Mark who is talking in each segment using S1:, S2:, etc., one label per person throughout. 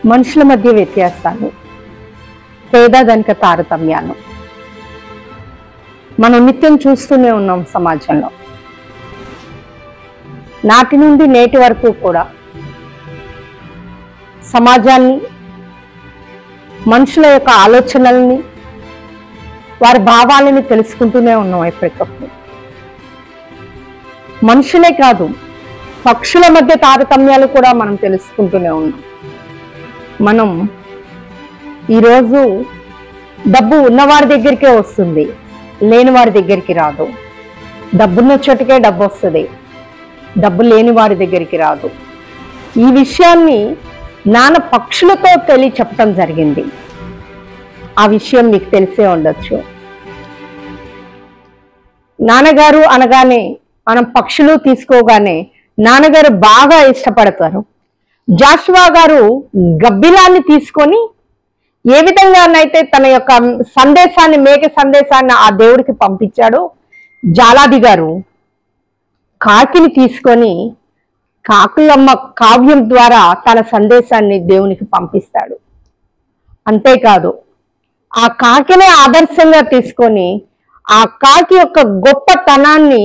S1: మనుషుల మధ్య వ్యత్యాసాలు, పేదధనిక తారతమ్యాలు మనం నిత్యం చూస్తూనే ఉన్నాం సమాజంలో. నాటి నుండి నేటి వరకు కూడా సమాజాన్ని, మనుషుల యొక్క ఆలోచనల్ని, వారి భావాలని తెలుసుకుంటూనే ఉన్నాం ఎప్పటికప్పుడు. మనుషులే కాదు, పక్షుల మధ్య తారతమ్యాలు కూడా మనం తెలుసుకుంటూనే ఉన్నాం. మనం ఈరోజు డబ్బు ఉన్నవారి దగ్గరికే వస్తుంది, లేని వారి దగ్గరికి రాదు. డబ్బున్న చోటుకే డబ్బు వస్తుంది, డబ్బు లేని వారి దగ్గరికి రాదు. ఈ విషయాన్ని నాన్న పక్షులతో చెప్పడం జరిగింది. ఆ విషయం మీకు తెలిసే ఉండొచ్చు. నాన్నగారు అనగానే మనం పక్షులు తీసుకోగానే నాన్నగారు బాగా ఇష్టపడతారు. జాషువా గారు గబ్బిలాన్ని తీసుకొని ఏ విధంగానైతే తన యొక్క సందేశాన్ని, మేక సందేశాన్ని ఆ దేవుడికి పంపించాడో, జాలాది గారు కాకిని తీసుకొని కాకులమ్మ కావ్యం ద్వారా తన సందేశాన్ని దేవునికి పంపిస్తాడు. అంతేకాదు, ఆ కాకినే ఆదర్శంగా తీసుకొని ఆ కాకి యొక్క గొప్పతనాన్ని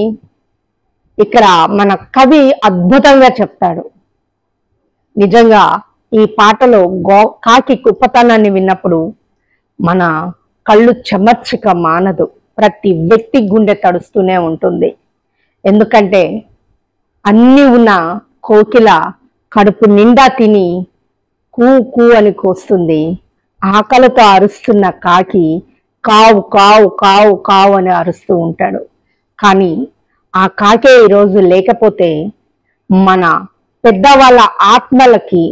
S1: ఇక్కడ మన కవి అద్భుతంగా చెప్తాడు. నిజంగా ఈ పాటలో కాకి గొప్పతనాన్ని విన్నప్పుడు మన కళ్ళు చెమర్చక మానదు. ప్రతి వ్యక్తి గుండె తడుస్తూనే ఉంటుంది. ఎందుకంటే అన్నీ ఉన్న కోకిల కడుపు నిండా తిని కూ కూ అని కోస్తుంది. ఆకలితో అరుస్తున్న కాకి కావు కావు కావు కావు అని అరుస్తూ ఉంటాడు. కానీ ఆ కాకే ఈరోజు లేకపోతే మన పెద్దవాళ్ళ ఆత్మలకి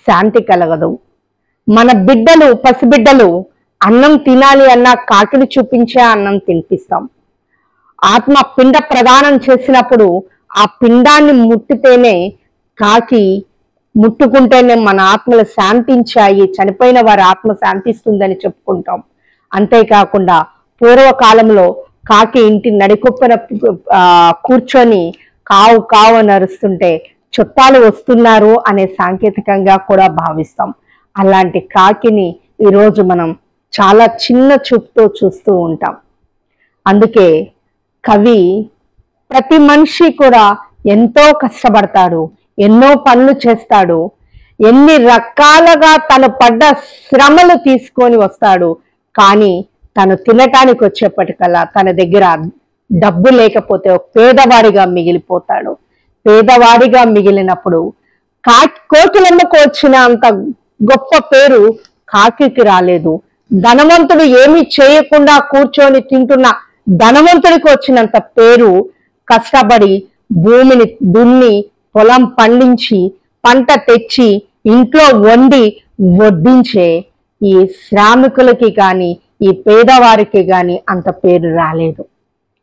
S1: శాంతి కలగదు. మన బిడ్డలు, పసిబిడ్డలు అన్నం తినాలి అన్న కాకిని చూపించే అన్నం తినిపిస్తాం. ఆత్మ పిండ ప్రదానం చేసినప్పుడు ఆ పిండాన్ని ముట్టితేనే, కాకి ముట్టుకుంటేనే మన ఆత్మలు శాంతించాయి, చనిపోయిన వారి ఆత్మ శాంతిస్తుందని చెప్పుకుంటాం. అంతేకాకుండా పూర్వకాలంలో కాకి ఇంటి నడికొప్పన కూర్చొని కావు కావు అని అరుస్తుంటే చుట్టాలు వస్తున్నారు అనే సాంకేతికంగా కూడా భావిస్తాం. అలాంటి కాకిని ఈరోజు మనం చాలా చిన్న చూపుతో చూస్తూ ఉంటాం. అందుకే కవి ప్రతి మనిషి కూడా ఎంతో కష్టపడతాడు, ఎన్నో పనులు చేస్తాడు, ఎన్ని రకాలుగా తను పడ్డ శ్రమలు తీసుకొని వస్తాడు. కానీ తను తినటానికి వచ్చేప్పటికల్లా తన దగ్గర డబ్బు లేకపోతే ఒక పేదవాడిగా మిగిలిపోతాడు. పేదవాడిగా మిగిలినప్పుడు కోకిలమ్మకు వచ్చిన అంత గొప్ప పేరు కాకికి రాలేదు. ధనవంతుడు ఏమీ చేయకుండా కూర్చొని తింటున్న ధనవంతుడికి వచ్చినంత పేరు కష్టపడి భూమిని దున్ని పొలం పండించి పంట తెచ్చి ఇంట్లో వండి వడ్డించే ఈ శ్రామికులకి కానీ, ఈ పేదవారికి కానీ అంత పేరు రాలేదు.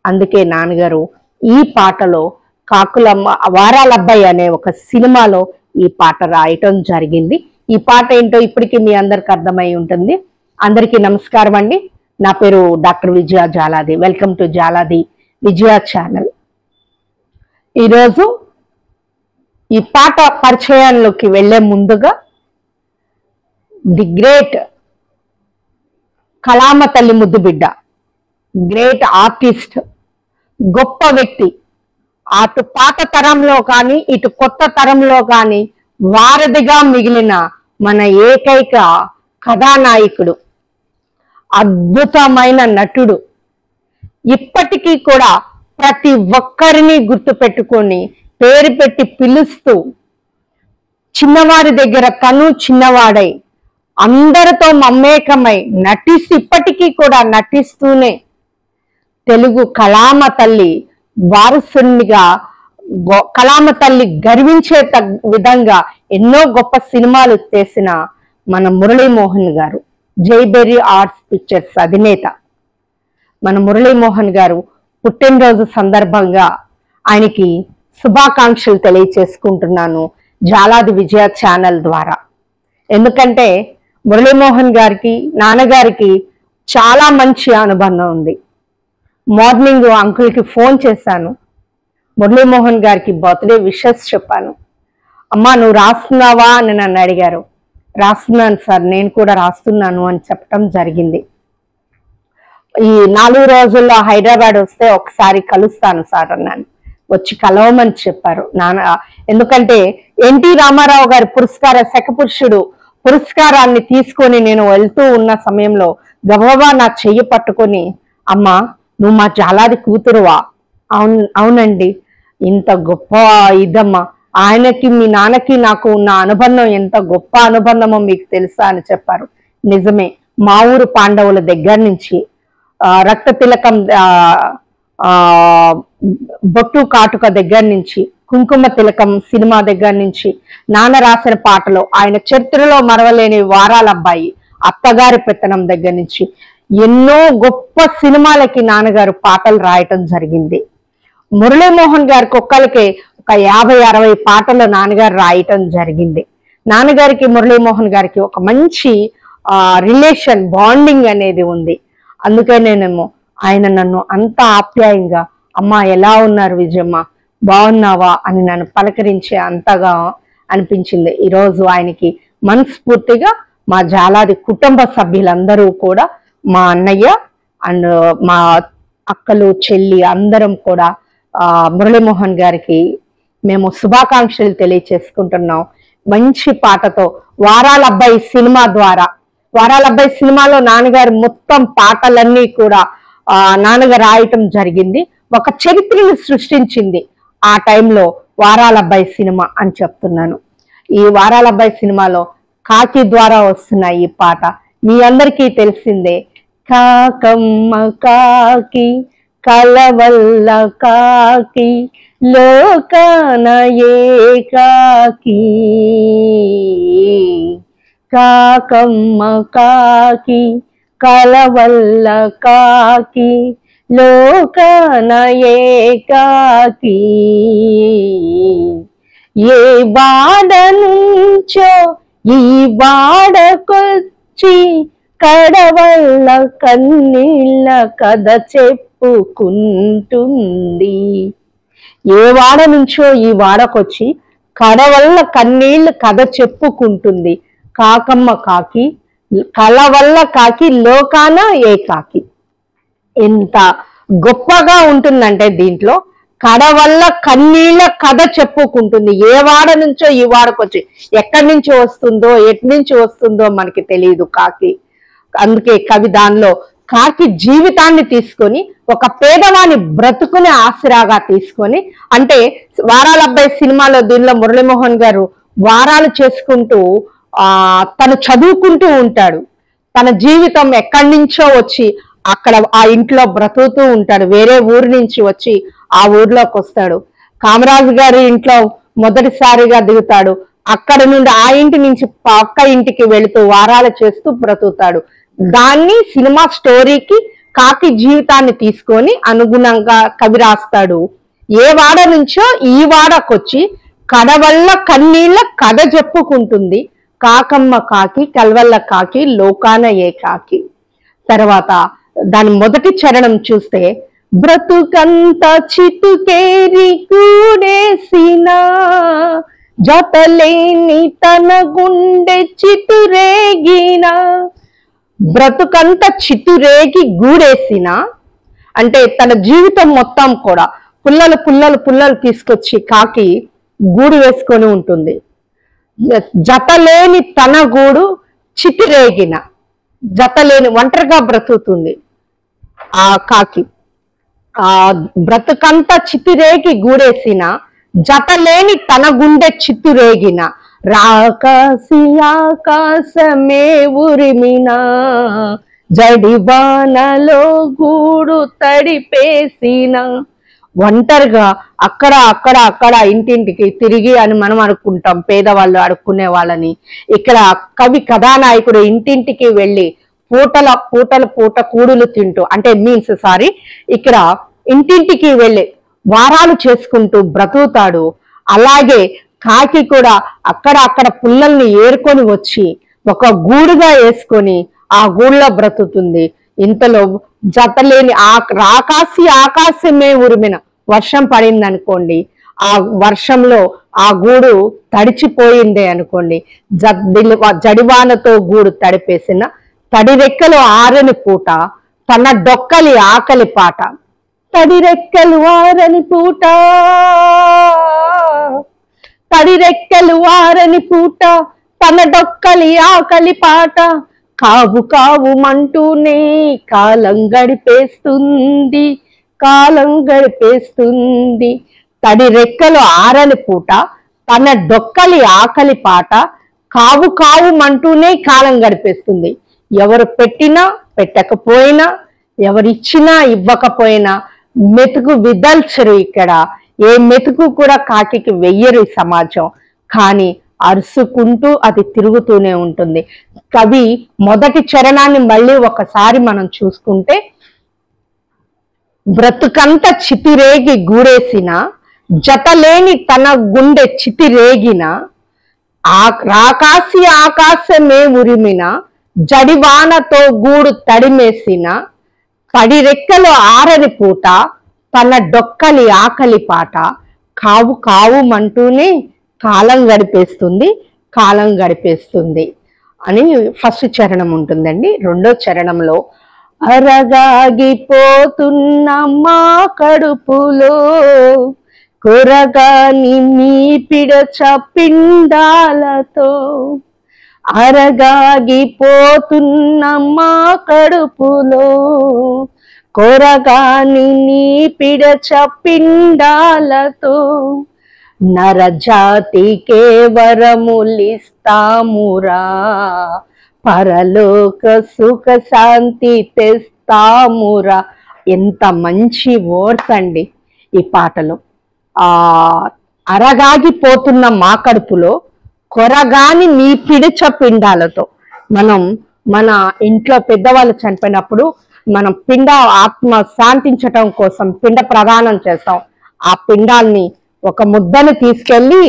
S1: అందుకే నాన్నగారు ఈ పాటలో కాకులమ్మ వారాలబ్బాయి అనే ఒక సినిమాలో ఈ పాట రాయటం జరిగింది. ఈ పాట ఏంటో ఇప్పటికీ మీ అందరికి అర్థమై ఉంటుంది. అందరికీ నమస్కారం అండి. నా పేరు doctor Vijaya Jaladi. Welcome to Jaladi Vijaya channel. ఈరోజు ఈ పాట పరిచయంలోకి వెళ్లే ముందుగా ది గ్రేట్ కళామ తల్లి ముద్దు బిడ్డ, గ్రేట్ ఆర్టిస్ట్, గొప్ప వ్యక్తి, అటు పాత తరంలో కానీ ఇటు కొత్త తరంలో కానీ వారధిగా మిగిలిన మన ఏకైక కథానాయకుడు, అద్భుతమైన నటుడు, ఇప్పటికీ కూడా ప్రతి ఒక్కరిని గుర్తుపెట్టుకొని పేరు పెట్టి పిలుస్తూ చిన్నవారి దగ్గర తను చిన్నవాడై అందరితో మమేకమై ఇప్పటికీ కూడా నటిస్తూనే తెలుగు కళామ తల్లి వారసునిగా, కళామ తల్లి గర్వించే విధంగా ఎన్నో గొప్ప సినిమాలు చేసిన మన మురళీమోహన్ గారు, జైబెర్రీ ఆర్ట్స్ పిక్చర్స్ అధినేత మన మురళీమోహన్ గారు పుట్టినరోజు సందర్భంగా ఆయనకి శుభాకాంక్షలు తెలియచేసుకుంటున్నాను జాలాది విజయ ఛానల్ ద్వారా. ఎందుకంటే మురళీమోహన్ గారికి, నాన్నగారికి చాలా మంచి అనుబంధం ఉంది. మార్నింగ్ అంకుల్కి ఫోన్ చేశాను, మురళీమోహన్ గారికి బర్త్డే విషెస్ చెప్పాను. అమ్మా నువ్వు రాస్తున్నావా అని నన్ను అడిగారు. రాస్తున్నాను సార్, నేను కూడా రాస్తున్నాను అని చెప్పడం జరిగింది. ఈ 4 రోజుల్లో హైదరాబాద్ వస్తే ఒకసారి కలుస్తాను సార్ అన్నాను. వచ్చి కలవమని చెప్పారు నాన్న. ఎందుకంటే ఎన్టీ రామారావు గారి శకపురుషుడు పురస్కారాన్ని తీసుకొని నేను వెళ్తూ ఉన్న సమయంలో గబగబా నా చెయ్యి పట్టుకొని, అమ్మా నువ్వు మా జాలాది కూతురువా? అవునండి. ఇంత గొప్ప ఇదమ్మా, ఆయనకి మీ నాన్నకి నాకు ఉన్న అనుబంధం ఎంత గొప్ప అనుబంధమో మీకు తెలుసా అని చెప్పారు. నిజమే, మా ఊరు పాండవుల దగ్గర నుంచి రక్త తిలకం బొట్టు కాటుక దగ్గర నుంచి, కుంకుమ తిలకం సినిమా దగ్గర నుంచి, నాన్న రాసిన పాటలు, ఆయన చరిత్రలో మరవలేని వారాల అబ్బాయి, అత్తగారి పెత్తనం దగ్గర నుంచి ఎన్నో గొప్ప సినిమాలకి నాన్నగారు పాటలు రాయటం జరిగింది. మురళీమోహన్ గారికి ఒక్కరికే ఒక 50-60 పాటలు నాన్నగారు రాయటం జరిగింది. నాన్నగారికి మురళీమోహన్ గారికి ఒక మంచి రిలేషన్ బాండింగ్ అనేది ఉంది. అందుకనేనేమో ఆయన నన్ను అంత ఆప్యాయంగా, అమ్మా ఎలా ఉన్నారు విజయమ్మ, బాగున్నావా అని నన్ను పలకరించే అంతగా అనిపించింది. ఈరోజు ఆయనకి మనస్ఫూర్తిగా మా జాలాది కుటుంబ సభ్యులందరూ కూడా, మా అన్నయ్య అండ్ మా అక్కలు చెల్లి అందరం కూడా మురళీమోహన్ గారికి మేము శుభాకాంక్షలు తెలియచేసుకుంటున్నాం. మంచి పాటతో వారాల అబ్బాయి సినిమా ద్వారా, వారాల అబ్బాయి సినిమాలో నాన్నగారు మొత్తం పాటలన్నీ కూడా నాన్నగారు రాయటం జరిగింది. ఒక చరిత్రను సృష్టించింది ఆ టైంలో వారాల అబ్బాయి సినిమా అని చెప్తున్నాను. ఈ వారాల అబ్బాయి సినిమాలో కాకి ద్వారా వస్తున్న ఈ పాట మీ అందరికీ తెలిసిందే. కాకమ్మ కాకి కలవల్ల కాకి లోకాన ఏకాకి, కాకమ్మ కాకి కలవల్ల కాకి లోకాన ఏకాకి, ఏ వాడ నుంచో ఈ వాడకొచ్చి కడవల్ల కన్నీళ్ళ కథ చెప్పుకుంటుంది. ఏ వాడ నుంచో ఈ వాడకొచ్చి కడవల్ల కన్నీళ్ళ కథ చెప్పుకుంటుంది. కాకమ్మ కాకి కలవల్ల కాకి లోకాన ఏకాకి. ఎంత గొప్పగా ఉంటుందంటే దీంట్లో కడవల్ల కన్నీళ్ళ కథ చెప్పుకుంటుంది. ఏ వాడ నుంచో ఈ వాడకొచ్చి, ఎక్కడి నుంచి వస్తుందో ఎటు నుంచి వస్తుందో మనకి తెలియదు కాకి. అందుకే కవి దానిలో కాకి జీవితాన్ని తీసుకొని ఒక పేదవాని బ్రతుకుని ఆసరాగా తీసుకొని, అంటే వారాల అబ్బాయి సినిమాలో దీనిలో మురళీమోహన్ గారు వారాలు చేసుకుంటూ తను చదువుకుంటూ ఉంటాడు. తన జీవితం ఎక్కడి నుంచో వచ్చి అక్కడ ఆ ఇంట్లో బ్రతుకుతూ ఉంటాడు. వేరే ఊరు నుంచి వచ్చి ఆ ఊర్లోకి వస్తాడు. కామరాజు గారి ఇంట్లో మొదటిసారిగా దిగుతాడు. అక్కడ నుండి ఆ ఇంటి నుంచి పక్క ఇంటికి వెళుతూ వారాలు చేస్తూ బ్రతుకుతాడు. దాన్ని సినిమా స్టోరీకి కాకి జీవితాన్ని తీసుకొని అనుగుణంగా కవి రాస్తాడు. ఏ వాడ నుంచో ఈ వాడకొచ్చి కడవల్ల కన్నీళ్ళ కథ చెప్పుకుంటుంది. కాకమ్మ కాకి కల్వల్ల కాకి లోకాన ఏకాకి. తర్వాత దాని మొదటి చరణం చూస్తే, బ్రతుకంత చితుకేరి కూడేసిన జతలేని తన గుండె చితురేగిన. బ్రతుకంత చితురేగి గూడేసిన అంటే తన జీవితం మొత్తం కూడా పుల్లలు పుల్లలు పుల్లలు తీసుకొచ్చి కాకి గూడు వేసుకొని ఉంటుంది. జతలేని తన గూడు చితిరేగిన, జతలేని ఒంటరిగా బ్రతుకుతుంది ఆ కాకి. ఆ బ్రతుకంతా చితిరేగి గూడేసిన జతలేని తన గుండె చిత్తురేగిన. రాకాసి ఆకాశమే ఉరిమిన జడివానలో గూడు తడిపేసిన. ఒంటరిగా అక్కడ ఇంటింటికి తిరిగి అని మనం అనుకుంటాం, పేదవాళ్ళు అడుక్కునే వాళ్ళని. ఇక్కడ కవి కథానాయకుడు ఇంటింటికి వెళ్ళి పూట కూడులు తింటూ, అంటే ఇక్కడ ఇంటింటికి వెళ్ళి వారాలు చేసుకుంటూ బ్రతుకుతాడు. అలాగే కాకి కూడా అక్కడ పుల్లల్ని ఏరుకొని వచ్చి ఒక గూడుగా వేసుకొని ఆ గూడులో బ్రతుకుతుంది. ఇంతలో జతలేని ఆకాశమే ఉరిమిన, వర్షం పడింది అనుకోండి, ఆ వర్షంలో ఆ గూడు తడిచిపోయిందే అనుకోండి, జడివానతో గూడు తడిపేసిన తడి రెక్కలు ఆరని పూట తన డొక్కలి ఆకలి పాట. తడి రెక్కలు ఆరని పూట, తడి రెక్కలు ఆరని పూట తన డొక్కలి ఆకలి పాట. కావు కావు మంటూనే కాలం గడిపేస్తుంది, కాలం గడిపేస్తుంది. తడి రెక్కలు ఆరని పూట తన డొక్కలి ఆకలి పాట కావు కావు మంటూనే కాలం గడిపేస్తుంది. ఎవరు పెట్టినా పెట్టకపోయినా, ఎవరిచ్చినా ఇవ్వకపోయినా మెతుకు విదల్చరు. ఇక్కడ ఏ మెతుకు కూడా కాకికి వెయ్యరు ఈ సమాజం, కానీ అరుసుకుంటూ అది తిరుగుతూనే ఉంటుంది. కవి మొదటి చరణాన్ని మళ్ళీ ఒకసారి మనం చూసుకుంటే, బ్రతుకంత చితిరేగి గూడేసిన జతలేని తన గుండె చితిరేగిన, రాకాసి ఆకాశమే ఉరిమిన జడివానతో గూడు తడిమేసిన, పడి రెక్కలు ఆరని పూట తన డొక్కలి ఆకలి పాట. కావు కావు మంటూనే కాలం గడిపేస్తుంది, కాలం గడిపేస్తుంది అని ఫస్ట్ చరణం ఉంటుందండి. రెండో చరణంలో అరగాగిపోతున్న మా కడుపులో కొరగాని మీ పిడచ పిండాలతో, అరగాగిపోతున్న మా కడుపులో కొరగాని నీ పిడచ పిండాలతో, నరజాతికే వరములిస్తామురా, పరలోక సుఖ శాంతి తెస్తామురా. ఎంత మంచి వర్డ్స్ అండి ఈ పాటలో. అరగాగిపోతున్న మా కడుపులో కొరగాని నీ పిడిచ పిండాలతో. మనం మన ఇంట్లో పెద్దవాళ్ళు చనిపోయినప్పుడు మనం పిండ ఆత్మ శాంతించటం కోసం పిండ ప్రదానం చేస్తాం. ఆ పిండాల్ని ఒక ముద్దను తీసుకెళ్ళి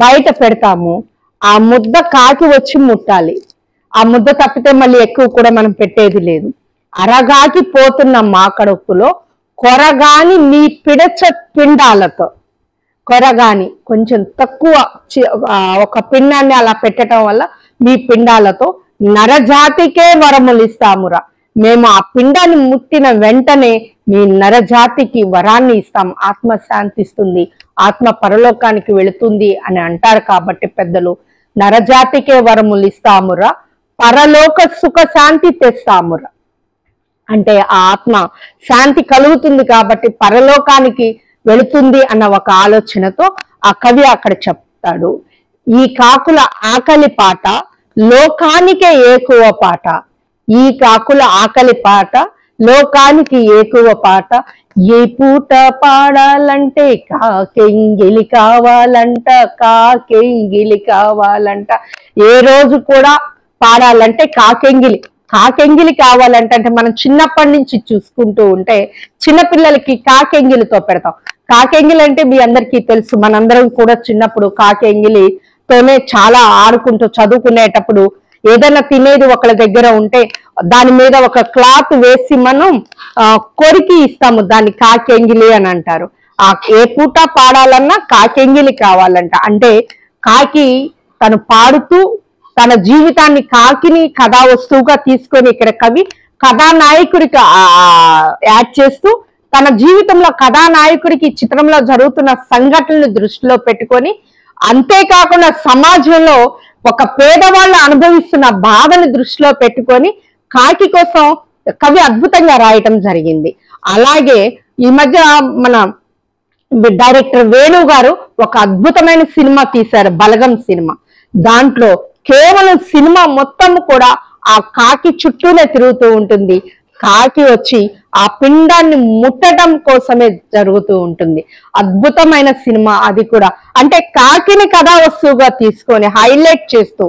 S1: బయట పెడతాము. ఆ ముద్ద కాకి వచ్చి ముట్టాలి. ఆ ముద్ద తప్పితే మళ్ళీ ఎక్కువ కూడా మనం పెట్టేది లేదు. అరగాకి పోతున్న మా కడుపులో కొరగాని నీ పిడచ పిండాలతో, కొరగాని కొంచెం తక్కువ ఒక పిండాన్ని అలా పెట్టడం వల్ల మీ పిండాలతో నరజాతికే వరములు ఇస్తామురా. మేము ఆ పిండాన్ని ముట్టిన వెంటనే మీ నరజాతికి వరాన్ని ఇస్తాం, ఆత్మ శాంతిస్తుంది, ఆత్మ పరలోకానికి వెళుతుంది అని అంటారు. కాబట్టి పెద్దలు నరజాతికే వరములు ఇస్తామురా, పరలోక సుఖ శాంతి తెస్తామురా. అంటే ఆ ఆత్మ శాంతి కలుగుతుంది కాబట్టి పరలోకానికి వెళుతుంది అన్న ఒక ఆలోచనతో ఆ కవి అక్కడ చెప్తాడు. ఈ కాకుల ఆకలి పాట లోకానికే ఏకువ పాట, ఈ కాకుల ఆకలి పాట లోకానికి ఏకువ పాట. ఏ పూట పాడాలంటే కాకెంగిలి కావాలంట, కాకెంగిలి కావాలంట. ఏ రోజు కూడా పాడాలంటే కాకెంగిలి, కాకెంగిలి కావాలంటే. అంటే మనం చిన్నప్పటి నుంచి చూసుకుంటూ ఉంటే చిన్నపిల్లలకి కాకెంగిలితో పెడతాం. కాకెంగిలి అంటే మీ అందరికీ తెలుసు, మనందరం కూడా చిన్నప్పుడు కాకెంగిలితోనే చాలా ఆడుకుంటూ చదువుకునేటప్పుడు ఏదైనా తినేది ఒకళ్ళ దగ్గర ఉంటే దాని మీద ఒక క్లాత్ వేసి మనం కొరికి ఇస్తాము, దాన్ని కాకెంగిలి అని అంటారు. ఏ పూట పాడాలన్నా కాకెంగిలి కావాలంట. అంటే కాకి తను పాడుతూ తన జీవితాన్ని కాకిని కథా వస్తువుగా తీసుకొని ఇక్కడ కవి కథానాయకుడికి యాడ్ చేస్తూ తన జీవితంలో కథానాయకుడికి చిత్రంలో జరుగుతున్న సంఘటనలు దృష్టిలో పెట్టుకొని, అంతేకాకుండా సమాజంలో ఒక పేదవాళ్ళు అనుభవిస్తున్న బాధను దృష్టిలో పెట్టుకొని కాకి కోసం కవి అద్భుతంగా రాయటం జరిగింది. అలాగే ఈ మధ్య మన డైరెక్టర్ వేణు గారు ఒక అద్భుతమైన సినిమా తీశారు, బలగం సినిమా. దాంట్లో కేవలం సినిమా మొత్తం కూడా ఆ కాకి చుట్టూనే తిరుగుతూ ఉంటుంది. కాకి వచ్చి ఆ పిండాన్ని ముట్టడం కోసమే జరుగుతూ ఉంటుంది. అద్భుతమైన సినిమా అది కూడా. అంటే కాకిని కథా వస్తువుగా తీసుకొని హైలైట్ చేస్తూ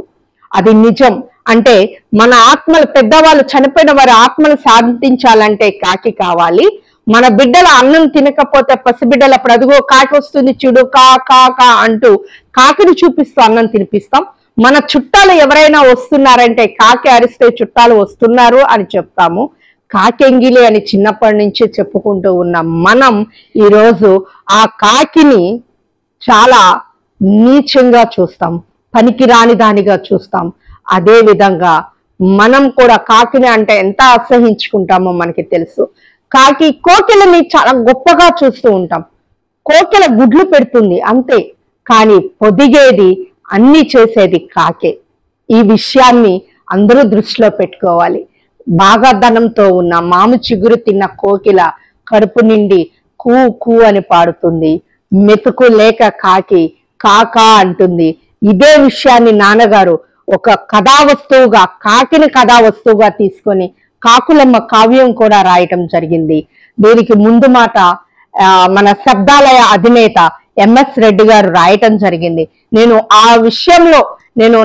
S1: అది నిజం. అంటే మన ఆత్మలు, పెద్దవాళ్ళు చనిపోయిన వారి ఆత్మలు శాంతించాలంటే కాకి కావాలి. మన బిడ్డల అన్నం తినకపోతే పసిబిడ్డలు అప్పుడు అదిగో కాకి వస్తుంది చూడు, కా కా కా అంటూ కాకిని చూపిస్తూ అన్నం తినిపిస్తాం. మన చుట్టాలు ఎవరైనా వస్తున్నారంటే కాకి అరిస్తే చుట్టాలు వస్తున్నారు అని చెప్తాము. కాకెంగిలి అని చిన్నప్పటి నుంచి చెప్పుకుంటూ ఉన్న మనం ఈరోజు ఆ కాకిని చాలా నీచంగా చూస్తాం, పనికిరాని దానిగా చూస్తాం. అదే విధంగా మనం కూడా కాకిని అంటే ఎంత అసహించుకుంటామో మనకి తెలుసు. కోకిలని చాలా గొప్పగా చూస్తూ ఉంటాం. కోకిల గుడ్లు పెడుతుంది అంతే, కానీ పొదిగేది అన్ని చేసేది కాకే. ఈ విషయాన్ని అందరూ దృష్టిలో పెట్టుకోవాలి. బాగా ధనంతో ఉన్న మాము చిగురు తిన్న కోకిల కడుపు నిండి కూ కూ అని పాడుతుంది. మెతుకు లేక కాకి కాకా అంటుంది. ఇదే విషయాన్ని నాన్నగారు ఒక కథా వస్తువుగా, కాకిని కథా వస్తువుగా తీసుకొని కాకులమ్మ కావ్యం కూడా రాయటం జరిగింది. దీనికి ముందు మాట మన శబ్దాలయ అధినేత ఎంఎస్ రెడ్డి గారు రాయటం జరిగింది. నేను ఆ విషయంలో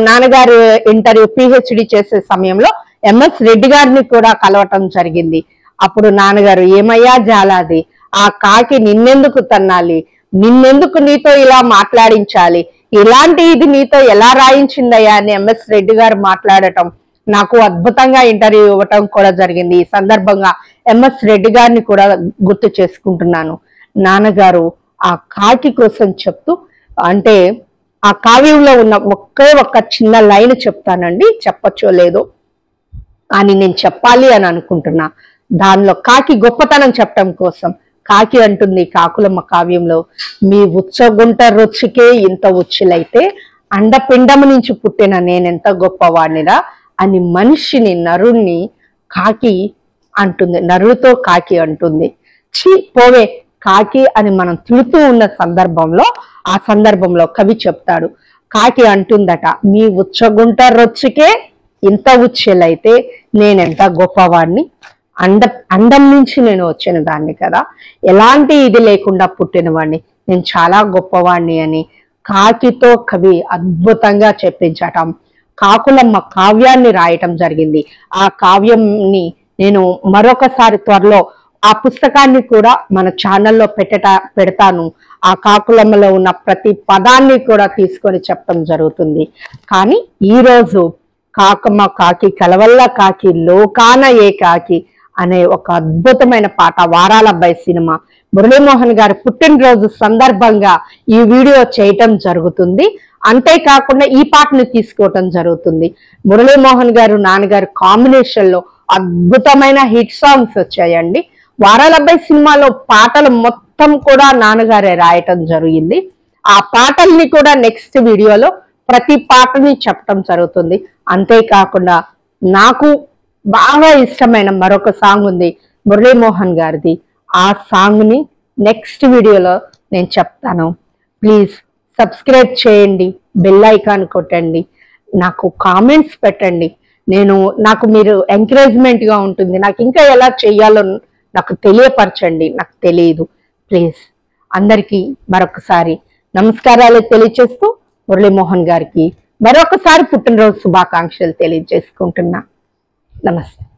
S1: నాన్నగారు ఇంటర్వ్యూ పిహెచ్డి చేసే సమయంలో ఎంఎస్ రెడ్డి గారిని కూడా కలవటం జరిగింది. అప్పుడు నాన్నగారు, ఏమయ్యా జాలాది, ఆ కాకి నిన్నెందుకు తన్నాలి, నిన్నెందుకు నీతో ఇలా మాట్లాడించాలి, ఇలాంటి ఇది నీతో ఎలా రాయించిందయ్యా అని ఎంఎస్ రెడ్డి గారు మాట్లాడటం, నాకు అద్భుతంగా ఇంటర్వ్యూ ఇవ్వటం కూడా జరిగింది. ఈ సందర్భంగా ఎంఎస్ రెడ్డి గారిని కూడా గుర్తు చేసుకుంటున్నాను. నాన్నగారు ఆ కాకి కోసం చెప్తూ, అంటే ఆ కావ్యంలో ఉన్న ఒక్క చిన్న లైన్ చెప్తానండి, చెప్పచ్చో లేదో అని నేను చెప్పాలి అని అనుకుంటున్నా. దానిలో కాకి గొప్పతనం చెప్పడం కోసం కాకి అంటుంది కాకులమ్మ కావ్యంలో, మీ ఉచ్చగుంట రుచికే ఇంత ఉచ్చులైతే అండపిండము నుంచి పుట్టిన నేనెంత గొప్పవాడినిరా అని మనిషిని, నరుణ్ణి కాకి అంటుంది, నరుడితో కాకి అంటుంది. పోవే కాకి అని మనం తిడుతూ ఉన్న సందర్భంలో, ఆ సందర్భంలో కవి చెప్తాడు, కాకి అంటుందట, మీ ఉచ్చగుంట రొచ్చుకే ఇంత ఉచ్చెలైతే నేనెంత గొప్పవాడిని, అండం నుంచి నేను వచ్చిన దాన్ని కదా, ఎలాంటి ఇది లేకుండా పుట్టిన వాడిని, నేను చాలా గొప్పవాడిని అని కాకితో కవి అద్భుతంగా చెప్పించటం, కాకులమ్మ కావ్యాన్ని రాయటం జరిగింది. ఆ కావ్యంని నేను మరొకసారి త్వరలో ఆ పుస్తకాన్ని కూడా మన ఛానల్లో పెడతాను. ఆ కాకులమ్మలో ఉన్న ప్రతి పదాన్ని కూడా తీసుకొని చెప్పడం జరుగుతుంది. కానీ ఈరోజు కాకమ్మ కాకి కలవల్ల కాకి లోకాన ఏ కాకి అనే ఒక అద్భుతమైన పాట వారాలబ్బాయి సినిమా మురళీమోహన్ గారి పుట్టినరోజు సందర్భంగా ఈ వీడియో చేయటం జరుగుతుంది. అంతేకాకుండా ఈ పాటను తీసుకోవటం జరుగుతుంది. మురళీమోహన్ గారు నాన్నగారు కాంబినేషన్ లో అద్భుతమైన హిట్ సాంగ్స్ వచ్చాయండి. వారాలబ్బాయి సినిమాలో పాటలు మొత్తం కూడా నాన్నగారే రాయటం జరిగింది. ఆ పాటల్ని కూడా నెక్స్ట్ వీడియోలో ప్రతి పాటని చెప్పటం జరుగుతుంది. అంతేకాకుండా నాకు బాగా ఇష్టమైన మరొక సాంగ్ ఉంది మురళీమోహన్ గారిది. ఆ సాంగ్ ని నెక్స్ట్ వీడియోలో నేను చెప్తాను. ప్లీజ్ సబ్స్క్రైబ్ చేయండి, బెల్ ఐకాన్ కొట్టండి, నాకు కామెంట్స్ పెట్టండి. నాకు మీరు ఎంకరేజ్మెంట్ గా ఉంటుంది. నాకు ఇంకా ఎలా చేయాలో నాకు తెలియపరచండి, నాకు తెలియదు. ప్లీజ్ అందరికీ మరొకసారి నమస్కారాలు తెలియజేస్తూ మురళీమోహన్ గారికి మరొకసారి పుట్టినరోజు శుభాకాంక్షలు తెలియజేసుకుంటున్నా. నమస్తే.